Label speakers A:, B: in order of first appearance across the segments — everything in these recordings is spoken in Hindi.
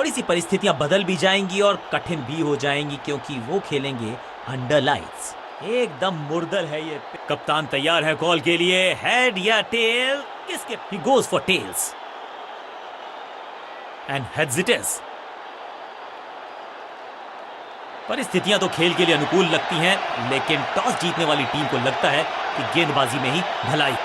A: थोड़ी सी परिस्थितियां बदल भी जाएंगी और कठिन भी हो जाएंगी क्योंकि वो खेलेंगे अंडर लाइट्स। एकदम मुर्दल है ये। कप्तान तैयार है कॉल के लिए। हेड या टेल? किसके? He goes for tails and heads it is. परिस्थितियां तो खेल के लिए अनुकूल लगती हैं, लेकिन टॉस जीतने वाली टीम को लगता है कि गेंदबाजी में ही भलाई।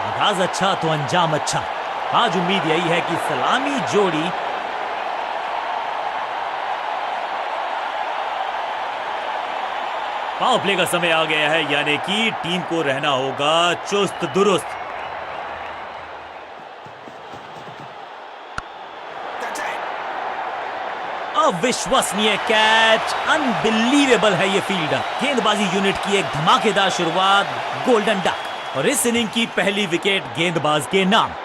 A: आगाज अच्छा तो अंजाम अच्छा। आज उम्मीद यही है कि सलामी जोड़ी पावर प्ले का समय आ गया है, यानी कि टीम को रहना होगा चुस्त दुरुस्त। अविश्वसनीय कैच, अनबिलीवेबल है ये फील्डर। गेंदबाजी यूनिट की एक धमाकेदार शुरुआत, गोल्डन डक। और इस इनिंग की पहली विकेट गेंदबाज के नाम।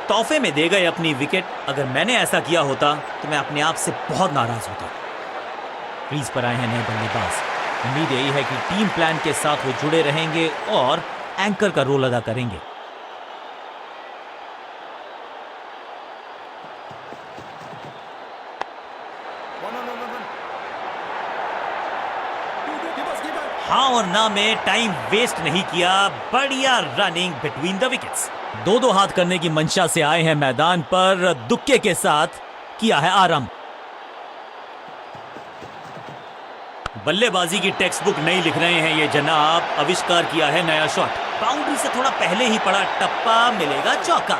A: तोहफे में दे गए अपनी विकेट। अगर मैंने ऐसा किया होता तो मैं अपने आप से बहुत नाराज होता। क्रीज पर आए हैं नए बल्लेबाज। उम्मीद यही है कि टीम प्लान के साथ वो जुड़े रहेंगे और एंकर का रोल अदा करेंगे। हाँ और ना में टाइम वेस्ट नहीं किया। बढ़िया रनिंग बिटवीन द विकेट्स। दो हाथ करने की मंशा से आए हैं मैदान पर, दुक्के के साथ किया है आरंभ। बल्लेबाजी की टेक्स्ट बुक नहीं लिख रहे हैं ये जनाब। आविष्कार किया है नया शॉट। बाउंड्री से थोड़ा पहले ही पड़ा टप्पा, मिलेगा चौका।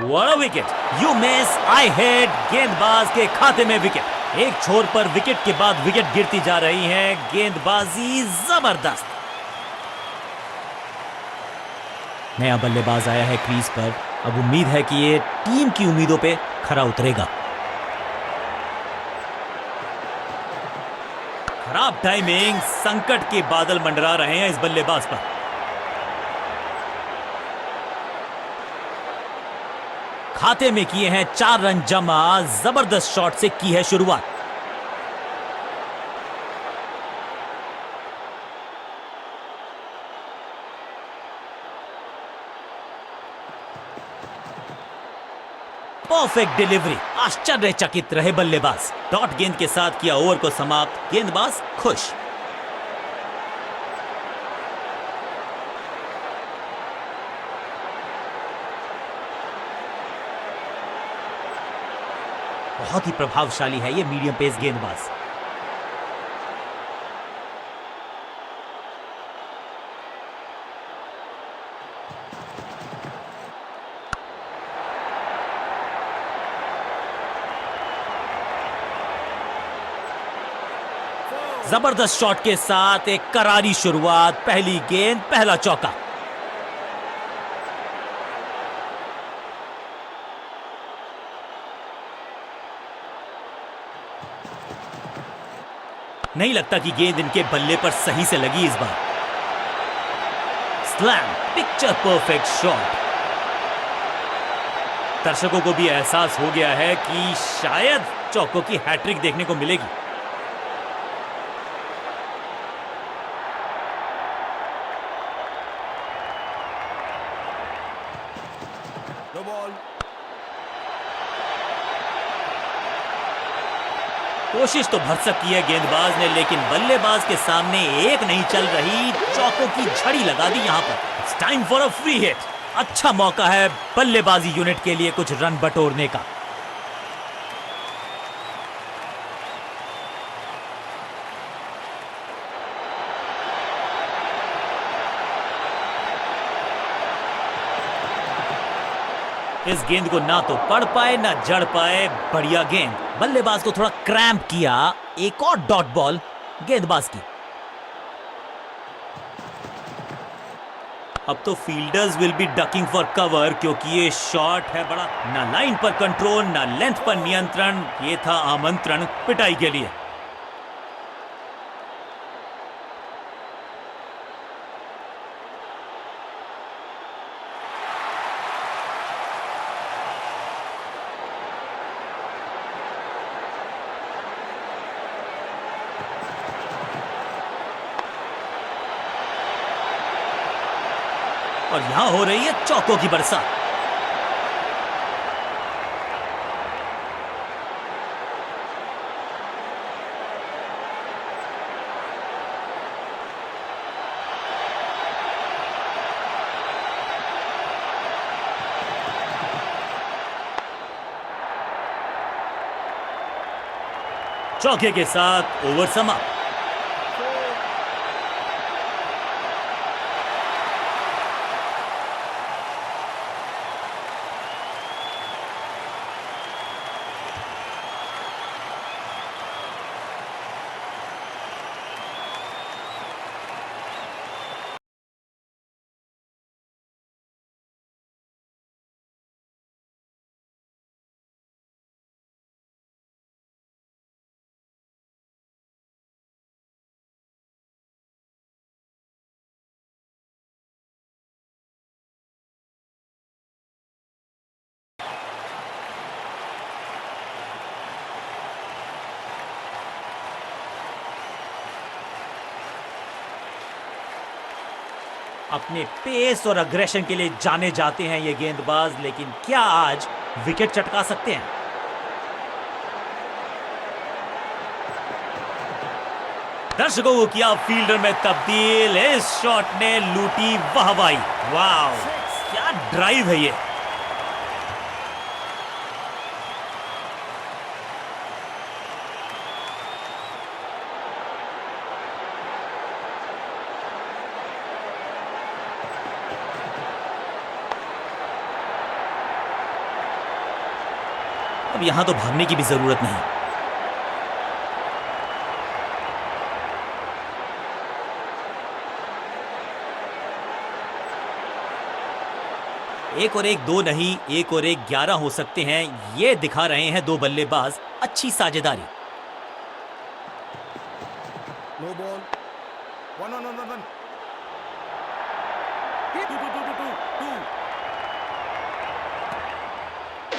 A: What a wicket! You miss, I hit। गेंदबाज के खाते में विकेट। एक छोर पर विकेट के बाद विकेट गिरती जा रही है। गेंदबाजी जबरदस्त। नया बल्लेबाज आया है क्रीज पर। अब उम्मीद है कि ये टीम की उम्मीदों पे खरा उतरेगा। खराब टाइमिंग, संकट के बादल मंडरा रहे हैं इस बल्लेबाज पर। खाते में किए हैं 4 रन जमा। जबरदस्त शॉट से की है शुरुआत। Perfect delivery. आश्चर्यचकित रहे बल्लेबाज। डॉट गेंद के साथ किया ओवर को समाप्त। गेंदबाज खुश। बहुत ही प्रभावशाली है ये मीडियम पेस गेंदबाज। जबरदस्त शॉट के साथ एक करारी शुरुआत। पहली गेंद, पहला चौका। नहीं लगता कि गेंद इनके बल्ले पर सही से लगी इस बार। Slam, picture perfect shot. दर्शकों को भी एहसास हो गया है कि शायद चौकों की हैट्रिक देखने को मिलेगी। कोशिश तो भरसक की है गेंदबाज ने, लेकिन बल्लेबाज के सामने एक नहीं चल रही, चौकों की झड़ी लगा दी यहां पर। It's time for a free hit. अच्छा मौका है बल्लेबाजी यूनिट के लिए कुछ रन बटोरने का। इस गेंद को ना तो पढ़ पाए ना जड़ पाए। बढ़िया गेंद, बल्लेबाज को थोड़ा क्रैम्प किया। एक और डॉट बॉल गेंदबाज की। अब तो fielders will be ducking for cover, क्योंकि ये शॉट है बड़ा। ना लाइन पर कंट्रोल ना लेंथ पर नियंत्रण। ये था आमंत्रण पिटाई के लिए। और यहां हो रही है चौकों की बरसात। चौके के साथ ओवर समाप्त। अपने पेस और अग्रेशन के लिए जाने जाते हैं ये गेंदबाज, लेकिन क्या आज विकेट चटका सकते हैं? दर्शकों को किया फील्डर में तब्दील। इस शॉट ने लूटी वाहवाही। वाह, क्या ड्राइव है ये। अब यहां तो भागने की भी जरूरत नहीं। एक और एक दो नहीं, एक और एक 11 हो सकते हैं, ये दिखा रहे हैं दो बल्लेबाज। अच्छी साझेदारी।
B: No ball, one on one,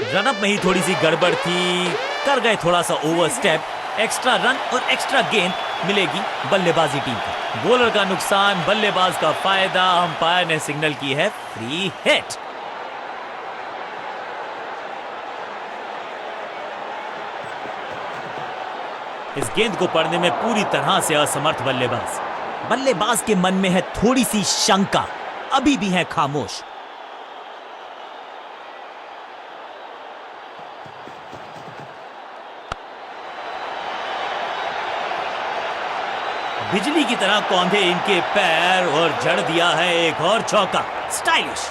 A: run up में ही थोड़ी सी गड़बड़ थी, कर गए थोड़ा सा ओवर स्टेप। एक्स्ट्रा रन और एक्स्ट्रा गेंद मिलेगी बल्लेबाजी टीम को। बॉलर का नुकसान, बल्लेबाज का फायदा। अंपायर ने सिग्नल की है फ्री हिट। इस गेंद को पढ़ने में पूरी तरह से असमर्थ बल्लेबाज। बल्लेबाज के मन में है थोड़ी सी शंका, अभी भी है खामोश। बिजली की तरह कौंधे इनके पैर और जड़ दिया है एक और चौका। Stylish.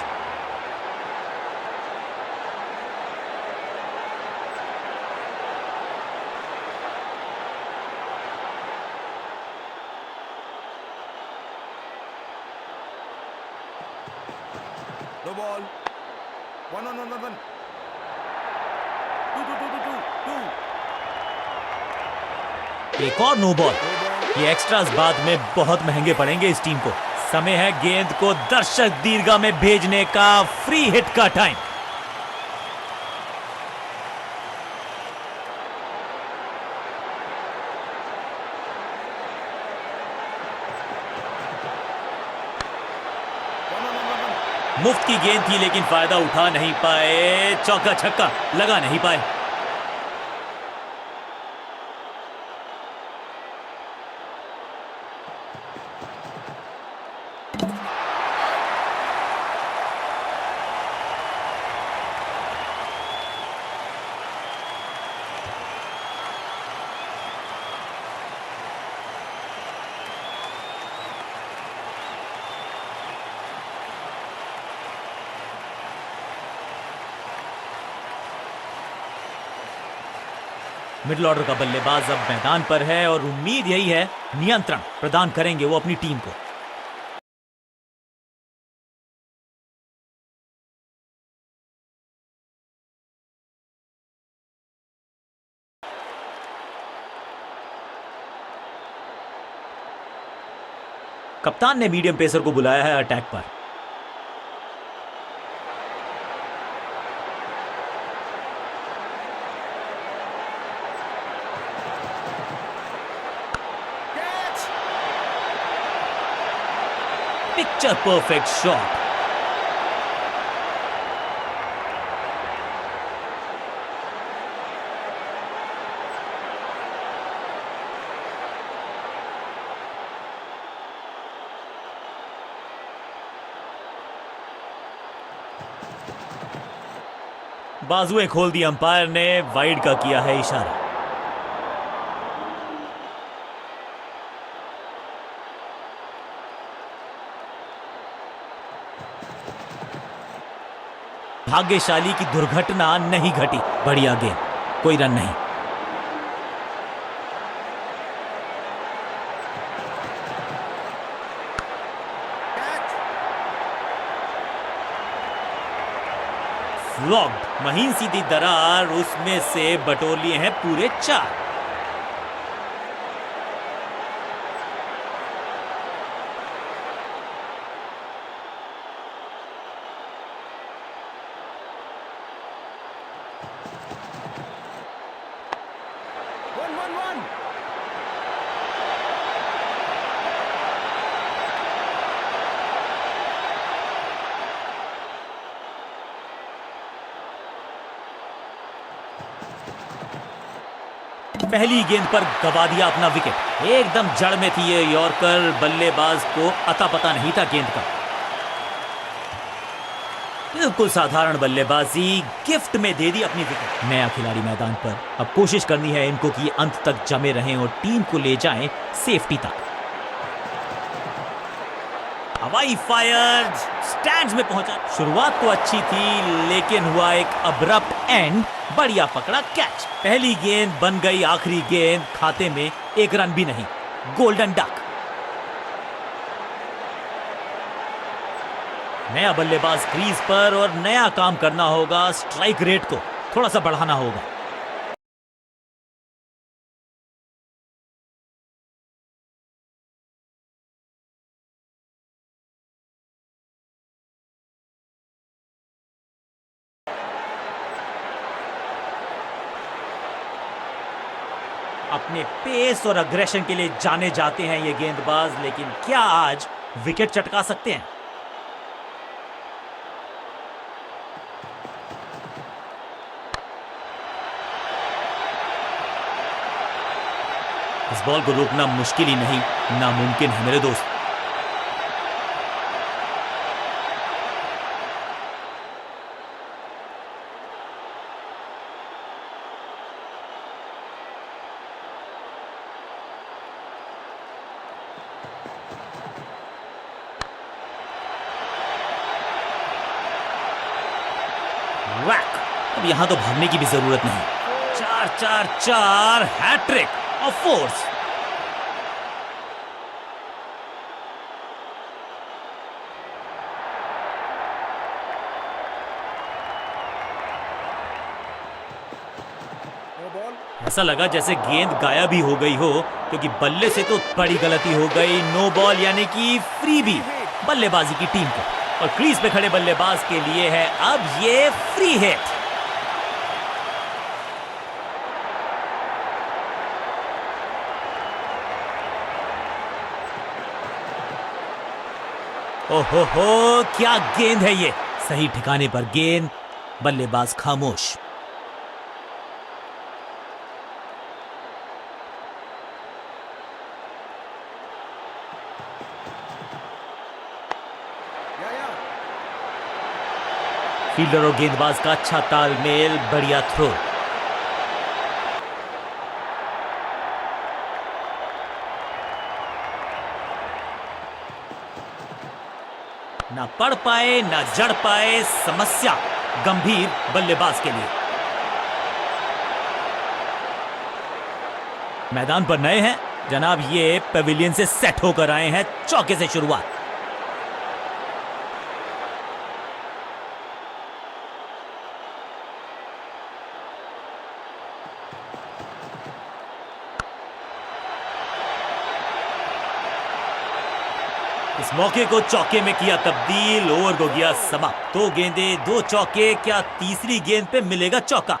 B: No ball, one on one,
A: एक और नो बॉल। ये एक्स्ट्रास बाद में बहुत महंगे पड़ेंगे इस टीम को। समय है गेंद को दर्शक दीर्घा में भेजने का। फ्री हिट का टाइम। मुफ्त की गेंद थी, लेकिन फायदा उठा नहीं पाए। चौका छक्का लगा नहीं पाए। मिडिल ऑर्डर का बल्लेबाज अब मैदान पर है और उम्मीद यही है नियंत्रण प्रदान करेंगे वो अपनी टीम को। कप्तान ने मीडियम पेसर को बुलाया है अटैक पर। Picture perfect shot. बाजुएं खोल दी अंपायर ने, वाइड का किया है इशारा। भाग्यशाली की दुर्घटना नहीं घटी। बढ़िया गेंद, कोई रन नहीं। फ्लॉग्ड, महीन सीधी दरार, उसमें से बटोर लिए हैं पूरे 4। पहली गेंद पर गवा दिया अपना विकेट। एकदम जड़ में थी ये यॉर्कर, बल्लेबाज को अता पता नहीं था गेंद का। बिल्कुल साधारण बल्लेबाजी, गिफ्ट में दे दी अपनी विकेट। नया खिलाड़ी मैदान पर, अब कोशिश करनी है इनको कि अंत तक जमे रहें और टीम को ले जाएं सेफ्टी तक। हवाई फायर स्टैंड्स में पहुंचा। शुरुआत तो अच्छी थी लेकिन हुआ एक अब्रप्ट एंड। बढ़िया पकड़ा कैच। पहली गेंद बन गई आखिरी गेंद, खाते में 1 रन भी नहीं। Golden duck. नया बल्लेबाज क्रीज पर और नया काम करना होगा। स्ट्राइक रेट को थोड़ा सा बढ़ाना होगा। अपने पेस और अग्रेशन के लिए जाने जाते हैं ये गेंदबाज, लेकिन क्या आज विकेट चटका सकते हैं? इस बॉल को रोकना मुश्किल ही नहीं, नामुमकिन है मेरे दोस्त। वैक। अब यहां तो भागने की भी जरूरत नहीं। 4-4-4 हैट्रिक ऑफ फोर्स। ऐसा लगा जैसे गेंद गायब ही हो गई हो, क्योंकि बल्ले से तो बड़ी गलती हो गई। नो बॉल यानी कि फ्री भी बल्लेबाजी की टीम को, और क्रीज पे खड़े बल्लेबाज के लिए है अब ये फ्री हिट। ओहो हो, क्या गेंद है ये। सही ठिकाने पर गेंद, बल्लेबाज खामोश। फील्डर और गेंदबाज का अच्छा तालमेल, बढ़िया थ्रो। ना पढ़ पाए ना जड़ पाए, समस्या गंभीर बल्लेबाज के लिए। मैदान पर नए हैं जनाब, ये पेविलियन से सेट होकर आए हैं। चौके से शुरुआत। इस मौके को चौके में किया तब्दील, ओवर को किया समाप्त। 2 गेंदें 2 चौके, क्या तीसरी गेंद पे मिलेगा चौका?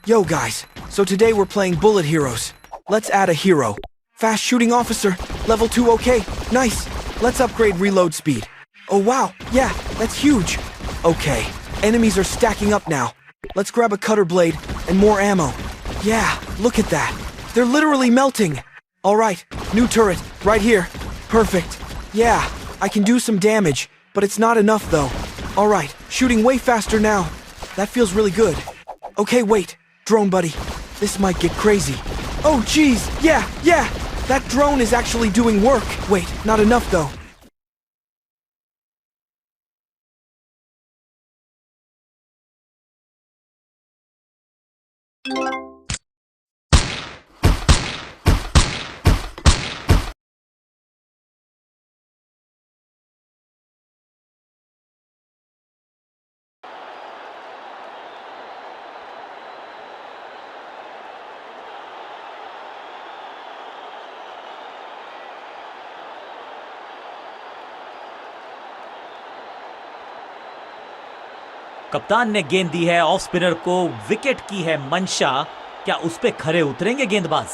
C: Yo guys, so today we're playing Bullet Heroes. Let's add a hero. Fast shooting officer, level 2 okay, nice. Let's upgrade reload speed. Oh wow, yeah, that's huge. Okay, enemies are stacking up now. Let's grab a cutter blade and more ammo. Yeah, look at that. They're literally melting. Alright, new turret, right here. Perfect. Yeah, I can do some damage, but it's not enough though. Alright, shooting way faster now. That feels really good. Okay, wait. Drone buddy, this might get crazy. Oh geez, yeah, that drone is actually doing work. Wait, not enough though.
A: कप्तान ने गेंद दी है ऑफ स्पिनर को, विकेट की है मंशा। क्या उस पे खरे उतरेंगे गेंदबाज?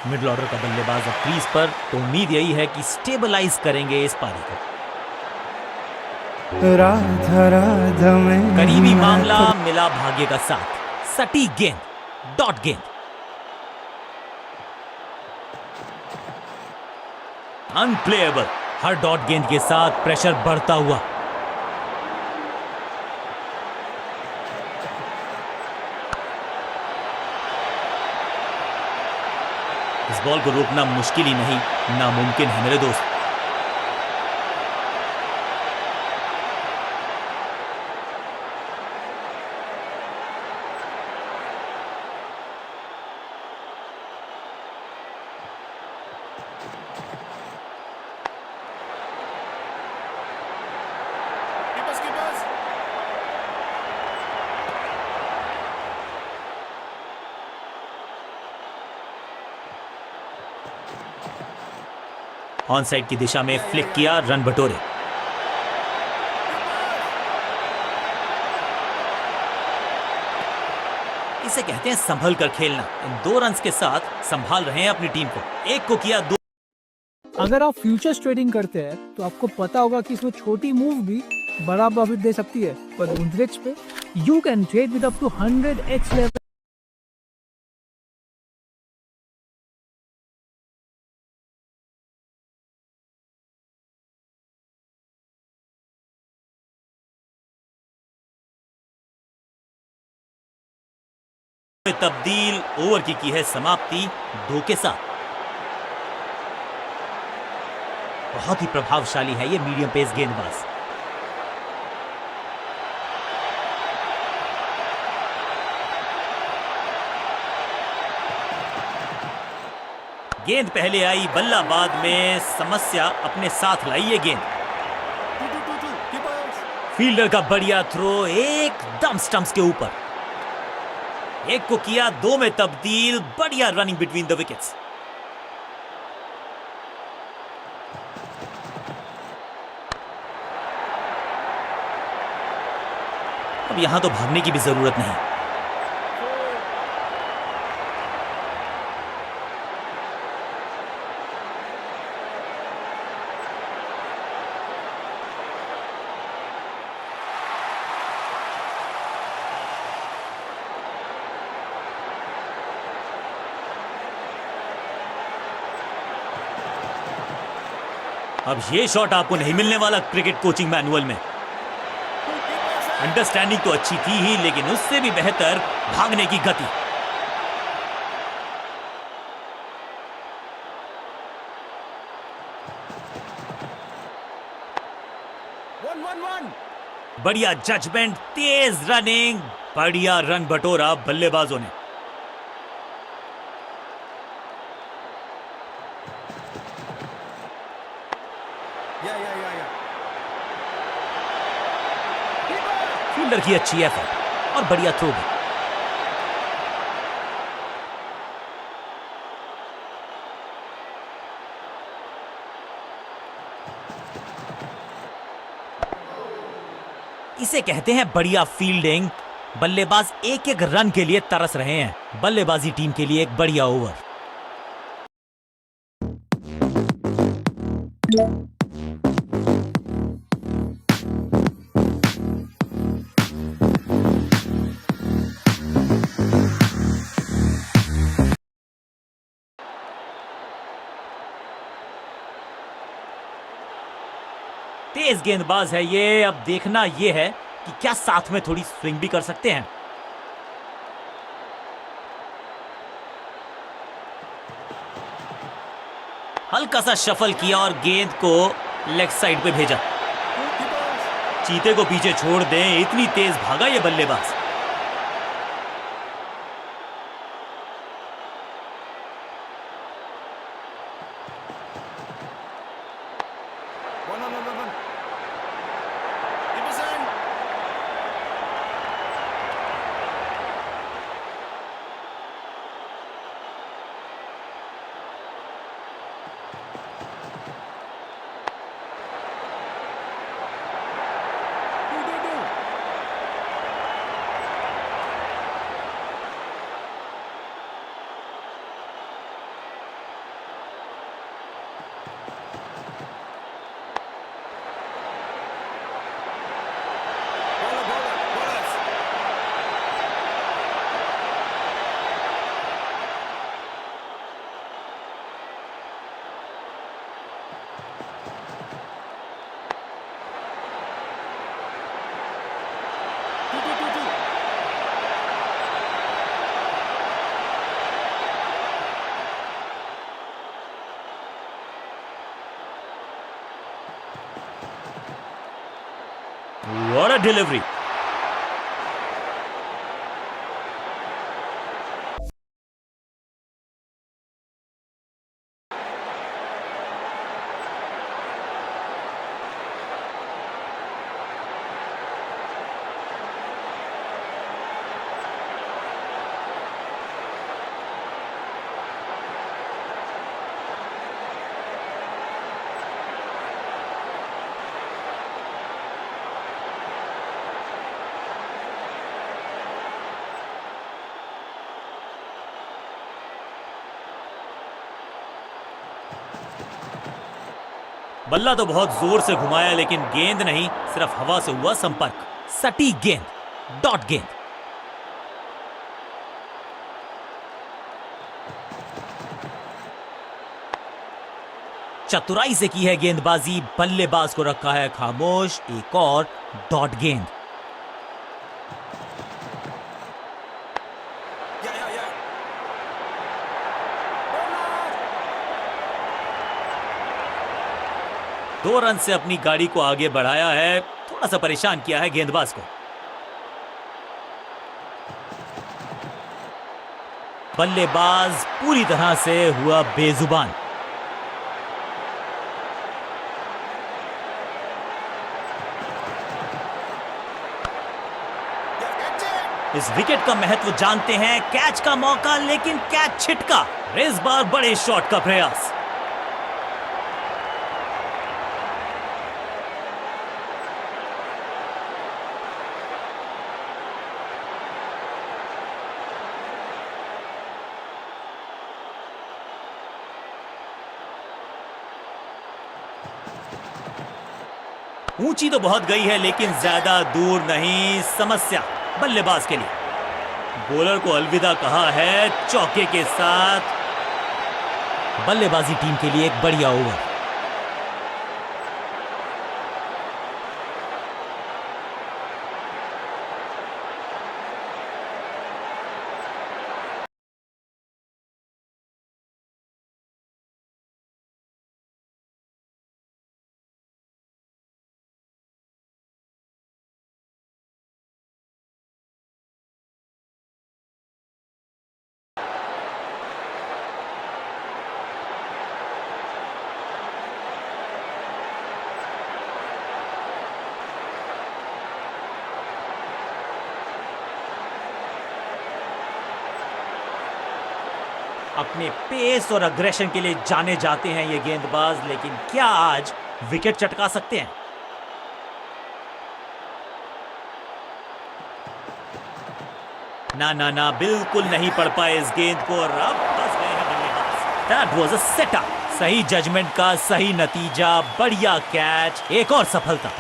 A: मिडिल ऑर्डर का बल्लेबाज अब क्रीज पर, तो उम्मीद यही है कि स्टेबलाइज करेंगे इस पारी को।
D: राधा राधा में
A: करीबी मामला, मिला भाग्य का साथ। सटीक गेंद, डॉट गेंद। अनप्लेएबल। हर डॉट गेंद के साथ प्रेशर बढ़ता हुआ। इस बॉल को रोकना मुश्किल ही नहीं, नामुमकिन है मेरे दोस्त।
B: Keepers.
A: ऑन साइड की दिशा में फ्लिक किया, रन बटोरे। इसे कहते हैं संभल कर खेलना। इन 2 रन्स के साथ संभाल रहे हैं अपनी टीम को। एक को किया, 2।
E: अगर आप फ्यूचर्स ट्रेडिंग करते हैं तो आपको पता होगा कि इसमें छोटी मूव भी बड़ा प्रॉफिट दे सकती है, पर मुद्रिक्स पे you can trade with up to 100x level.
A: तब्दील, ओवर की है समाप्ति 2 के साथ। बहुत ही प्रभावशाली है ये मीडियम पेस गेंदबाज। गेंद पहले आई, बल्ला बाद में। समस्या अपने साथ लाई ये गेंद।
B: 2 Keepers.
A: फील्डर का बढ़िया थ्रो, एकदम स्टंप्स के ऊपर। एक को किया, 2 में तब्दील। बढ़िया रनिंग बिटवीन द विकेट्स। अब यहां तो भागने की भी जरूरत नहीं। अब ये शॉट आपको नहीं मिलने वाला क्रिकेट कोचिंग मैनुअल में। अंडरस्टैंडिंग तो अच्छी थी ही, लेकिन उससे भी बेहतर भागने की गति। बढ़िया जजमेंट, तेज रनिंग, बढ़िया रन बटोरा बल्लेबाजों ने। फील्डर की अच्छी एफर्ट और बढ़िया थ्रो भी। इसे कहते हैं बढ़िया फील्डिंग। बल्लेबाज एक एक रन के लिए तरस रहे हैं। बल्लेबाजी टीम के लिए एक बढ़िया ओवर। तेज गेंदबाज है ये। अब देखना ये है कि क्या साथ में थोड़ी स्विंग भी कर सकते हैं। हल्का सा शफल किया और गेंद को लेग साइड पे भेजा। चीते को पीछे छोड़ दें, इतनी तेज भागा ये बल्लेबाज। What a delivery! बल्ला तो बहुत जोर से घुमाया, लेकिन गेंद नहीं, सिर्फ हवा से हुआ संपर्क। सटीक गेंद, डॉट गेंद। चतुराई से की है गेंदबाजी, बल्लेबाज को रखा है खामोश। एक और डॉट गेंद। दो रन से अपनी गाड़ी को आगे बढ़ाया है, थोड़ा सा परेशान किया है गेंदबाज को। बल्लेबाज पूरी तरह से हुआ बेजुबान। इस विकेट का महत्व जानते हैं। कैच का मौका, लेकिन कैच छिटका। इस बार बड़े शॉट का प्रयास। ऊंची तो बहुत गई है, लेकिन ज्यादा दूर नहीं। समस्या बल्लेबाज के लिए। बॉलर को अलविदा कहा है चौके के साथ। बल्लेबाजी टीम के लिए एक बढ़िया ओवर। अपने पेस और अग्रेशन के लिए जाने जाते हैं ये गेंदबाज, लेकिन क्या आज विकेट चटका सकते हैं? ना ना ना, बिल्कुल नहीं पढ़ पाए इस गेंद को और अब फंस गए हैं बल्लेबाज। That was a setup. सही जजमेंट का सही नतीजा, बढ़िया कैच, एक और सफलता।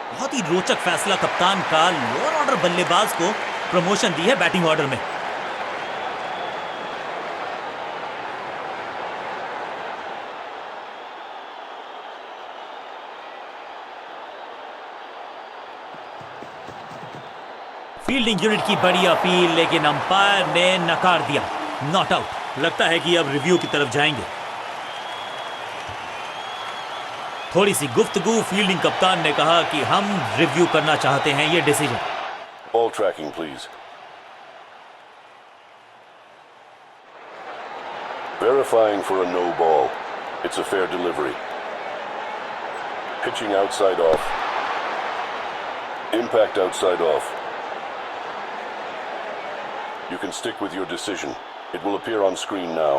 A: बहुत ही रोचक फैसला कप्तान का, लोअर ऑर्डर बल्लेबाज को प्रमोशन दी है बैटिंग ऑर्डर में। फील्डिंग यूनिट की बड़ी अपील, लेकिन अंपायर ने नकार दिया। Not out. लगता है कि अब रिव्यू की तरफ जाएंगे। थोड़ी सी गुफ्तगू, फील्डिंग कप्तान ने कहा कि हम रिव्यू करना चाहते हैं ये decision.
B: Ball tracking, please. Verifying for a no ball. It's a fair delivery. Pitching outside off. Impact outside off. You can stick with your decision. It will appear on screen now.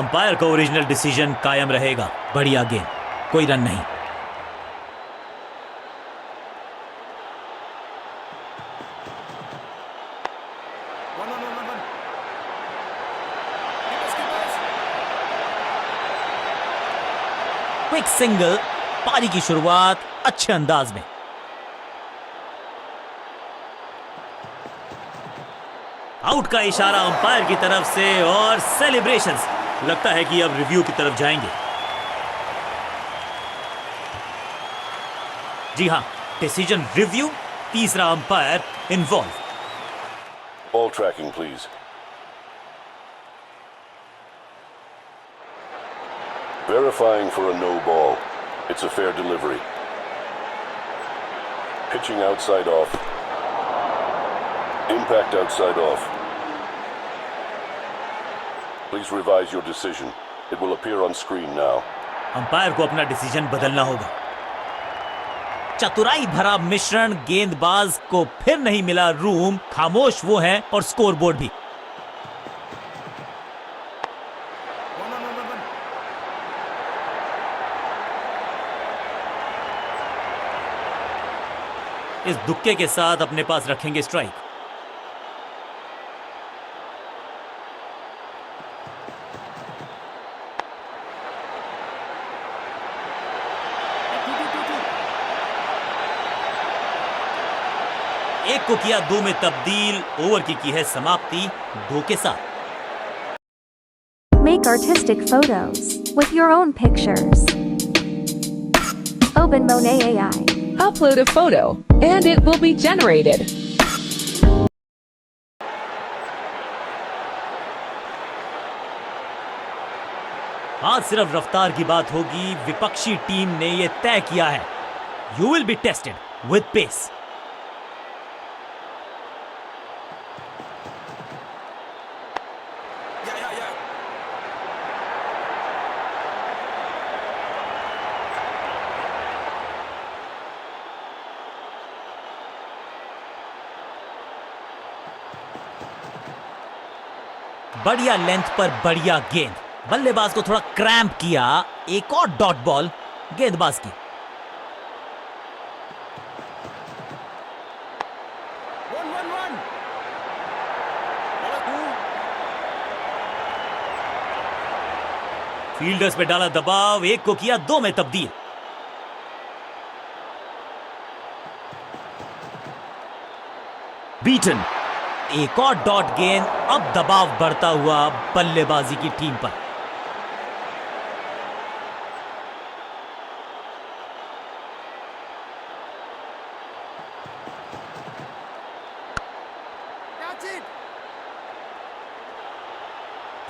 A: Umpire का ओरिजिनल डिसीजन कायम रहेगा। बढ़िया गेंद, कोई रन नहीं। क्विक सिंगल, पारी की शुरुआत अच्छे अंदाज में। आउट का इशारा अंपायर की तरफ से और सेलिब्रेशंस। लगता है कि अब रिव्यू की तरफ जाएंगे। जी हां, डिसीजन रिव्यू, तीसरा umpire involve.
B: Ball tracking, please. Verifying for a no ball. It's a fair delivery. Pitching outside off. Impact outside off. Please revise your decision. It will appear on screen now.
A: Umpire को अपना डिसीजन बदलना होगा। चतुराई भरा मिश्रण, गेंदबाज को फिर नहीं मिला रूम, खामोश वो है और स्कोरबोर्ड भी। इस दुक्के के साथ अपने पास रखेंगे स्ट्राइक। एक को किया 2 में तब्दील, ओवर की है समाप्ति 2 के साथ।
F: Make artistic photos with your own pictures. Open Monet AI.
G: Upload a photo, and it will be generated.
A: आज सिर्फ रफ्तार की बात होगी। विपक्षी टीम ने यह तय किया है, you will be tested with pace. बढ़िया लेंथ पर बढ़िया गेंद, बल्लेबाज को थोड़ा क्रैम्प किया। एक और डॉट बॉल गेंदबाज की। फील्डर्स पे डाला दबाव, एक को किया 2 में तब्दील। बीटन, एक और डॉट गेंद, अब दबाव बढ़ता हुआ बल्लेबाजी की टीम पर।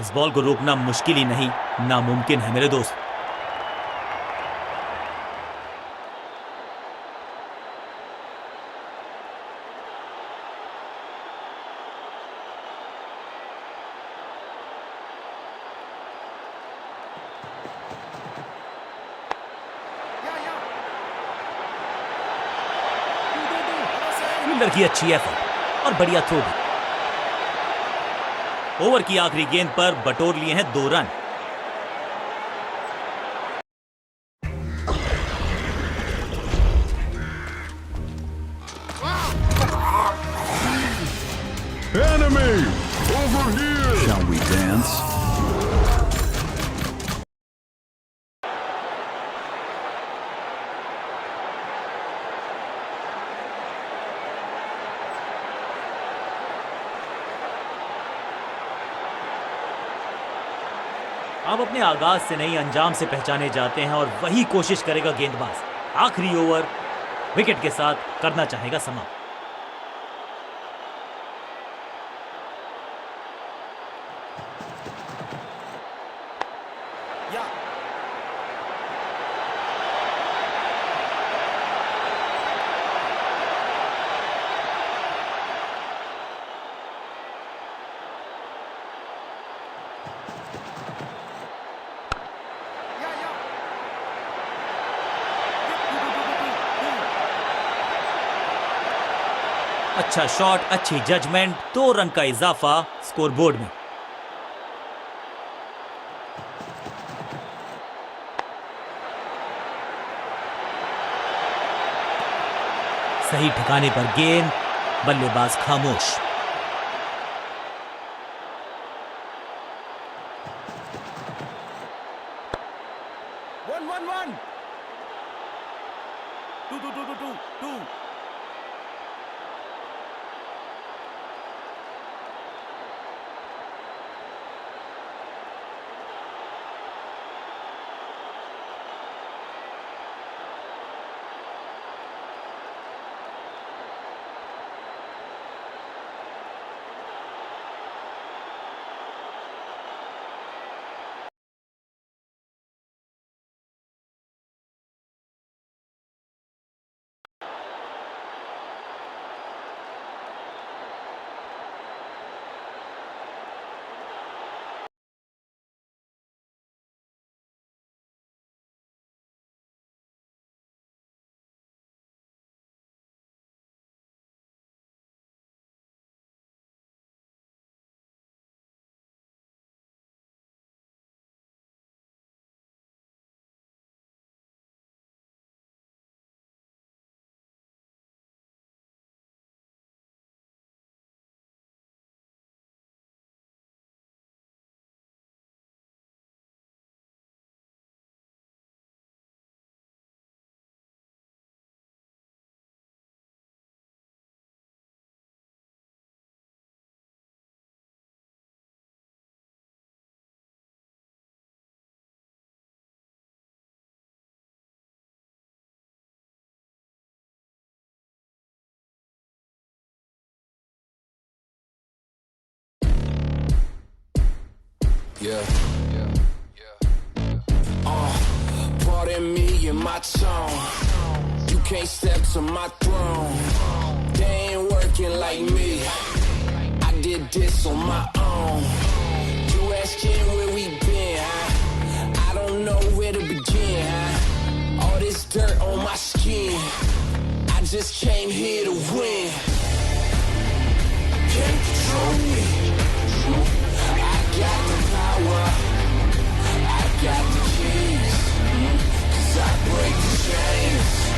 A: इस बॉल को रोकना मुश्किल ही नहीं, नामुमकिन है मेरे दोस्त। फील्डर की अच्छी एफर्ट और बढ़िया थ्रो भी। ओवर की आखिरी गेंद पर बटोर लिए हैं 2 run.
B: Enemy! Over here!
H: Shall we dance?
A: आप अपने आगाज से नहीं अंजाम से पहचाने जाते हैं और वही कोशिश करेगा गेंदबाज। आखिरी ओवर विकेट के साथ करना चाहेगा समाप्त। अच्छा शॉट, अच्छी जजमेंट, 2 रन का इजाफा स्कोरबोर्ड में। सही ठिकाने पर गेंद, बल्लेबाज खामोश।
I: Pardon me and my tone. You can't step to my throne. They ain't working like me. I did this on my own. You asking where we been, huh? I don't know where to begin, huh? All this dirt on my skin. I just came here to win. Can't control me. I got the power. I got the keys. 'Cause I break the chains.